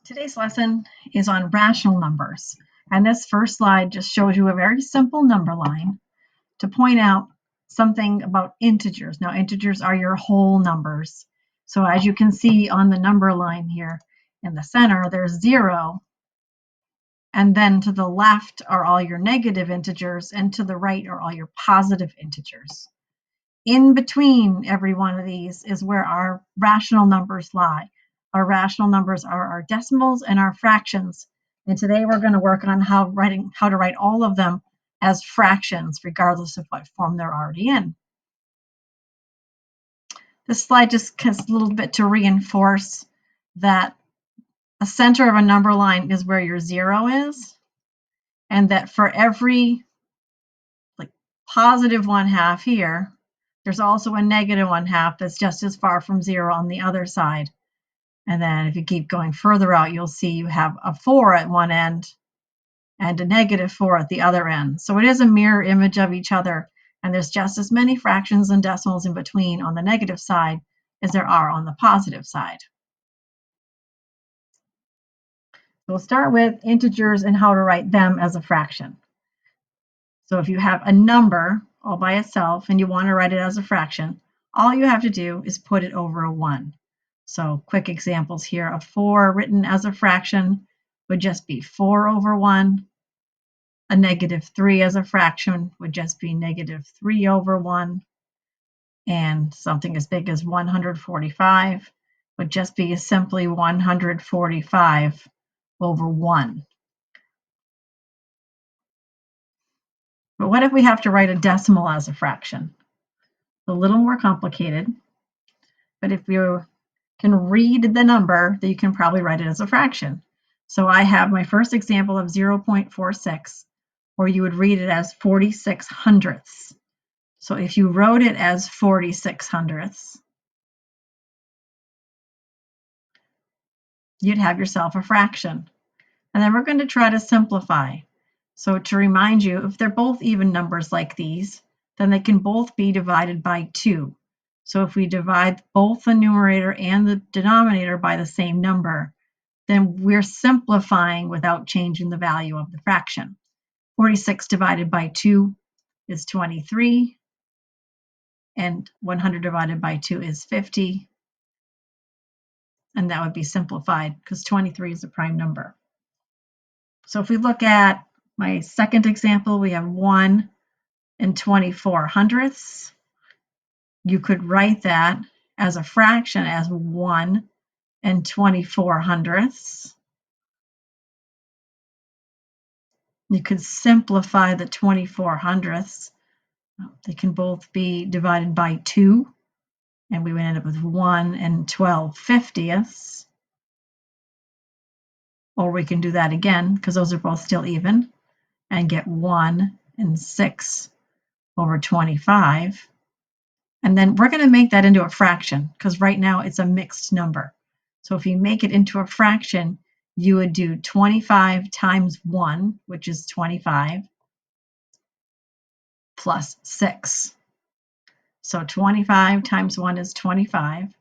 Today's lesson is on rational numbers, and this first slide just shows you a very simple number line to point out something about integers. Now, integers are your whole numbers. So as you can see on the number line here in the center, there's 0, and then to the left are all your negative integers, and to the right are all your positive integers. In between every one of these is where our rational numbers lie. Our rational numbers are our decimals and our fractions. And today we're going to work on how to write all of them as fractions, regardless of what form they're already in. This slide just has a little bit to reinforce that a center of a number line is where your 0 is, and that for every positive 1/2 here, there's also a negative 1/2 that's just as far from 0 on the other side. And then if you keep going further out, you'll see you have a 4 at one end and a -4 at the other end. So it is a mirror image of each other, and there's just as many fractions and decimals in between on the negative side as there are on the positive side. So we'll start with integers and how to write them as a fraction. So if you have a number all by itself and you want to write it as a fraction, all you have to do is put it over a 1. So quick examples here. A 4 written as a fraction would just be 4 over 1. A -3 as a fraction would just be -3 over 1. And something as big as 145 would just be simply 145 over 1. But what if we have to write a decimal as a fraction? It's a little more complicated, but if you can read the number, then you can probably write it as a fraction. So I have my first example of 0.46, or you would read it as 46 hundredths. So if you wrote it as 46 hundredths, you'd have yourself a fraction. And then we're going to try to simplify. So to remind you, if they're both even numbers like these, then they can both be divided by 2. So if we divide both the numerator and the denominator by the same number, then we're simplifying without changing the value of the fraction. 46 divided by 2 is 23, and 100 divided by 2 is 50, and that would be simplified because 23 is a prime number. So if we look at my second example, we have 1 and 24 hundredths. You could write that as a fraction as 1 and 24 hundredths. You could simplify the 24 hundredths. They can both be divided by 2, and we would end up with 1 and 12 fiftieths. Or we can do that again, because those are both still even, and get 1 and 6 over 25. And then we're going to make that into a fraction, because right now it's a mixed number. So if you make it into a fraction, you would do 25 times 1, which is 25, plus 6. So 25 times 1 is 25,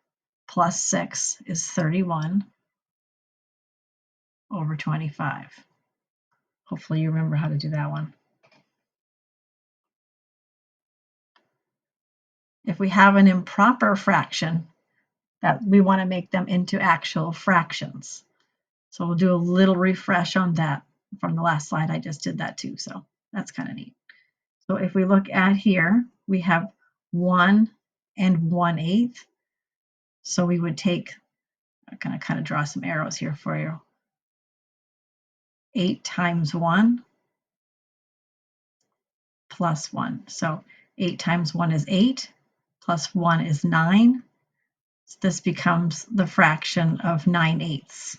plus 6 is 31 over 25. Hopefully you remember how to do that one. If we have an improper fraction, that we want to make them into actual fractions. So we'll do a little refresh on that. From the last slide, I just did that too, so that's kind of neat. So if we look at here, we have 1 and 1/8. So we would take, I'm going to kind of draw some arrows here for you. 8 times 1 plus 1. So 8 times 1 is 8, plus 1 is 9. So this becomes the fraction of 9/8.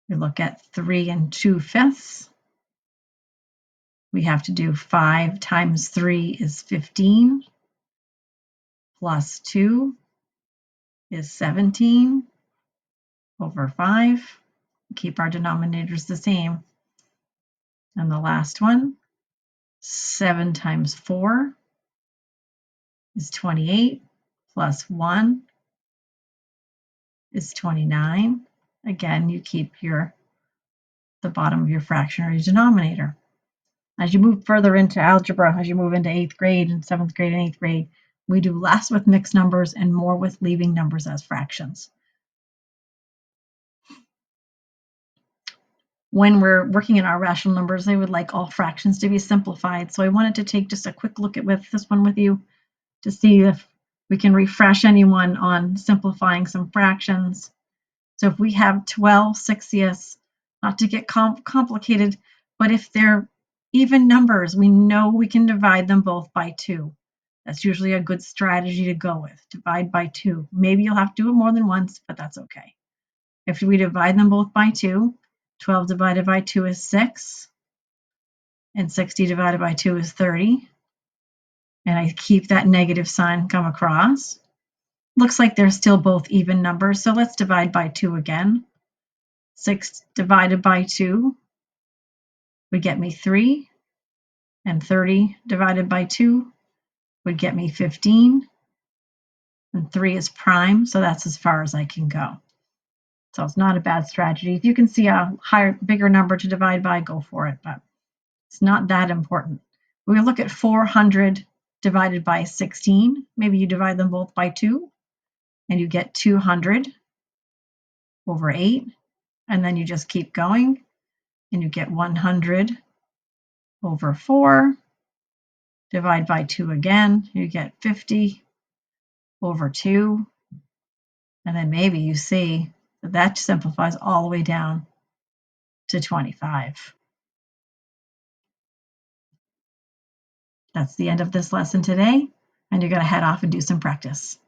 We look at 3 and 2/5. We have to do 5 times 3 is 15, plus 2 is 17 over 5. Keep our denominators the same. And the last one, 7 times 4 is 28, plus 1 is 29. Again, you keep the bottom of your fractionary denominator. As you move further into algebra, as you move into 8th grade and 7th grade and 8th grade, we do less with mixed numbers and more with leaving numbers as fractions. When we're working in our rational numbers, they would like all fractions to be simplified. So I wanted to take just a quick look at this one with you to see if we can refresh anyone on simplifying some fractions. So if we have 12/60ths, not to get complicated, but if they're even numbers, we know we can divide them both by 2. That's usually a good strategy to go with. Divide by 2. Maybe you'll have to do it more than once, but that's okay. If we divide them both by 2, 12 divided by 2 is 6, and 60 divided by 2 is 30. And I keep that negative sign come across. Looks like they're still both even numbers, so let's divide by 2 again. 6 divided by 2 would get me 3, and 30 divided by 2 would get me 15, and 3 is prime, so that's as far as I can go. So it's not a bad strategy. If you can see a bigger number to divide by, go for it, but it's not that important. We look at 400 divided by 16. Maybe you divide them both by 2, and you get 200 over 8, and then you just keep going, and you get 100 over 4. Divide by 2 again, you get 50 over 2. And then maybe you see that simplifies all the way down to 25. That's the end of this lesson today, and you're going to head off and do some practice.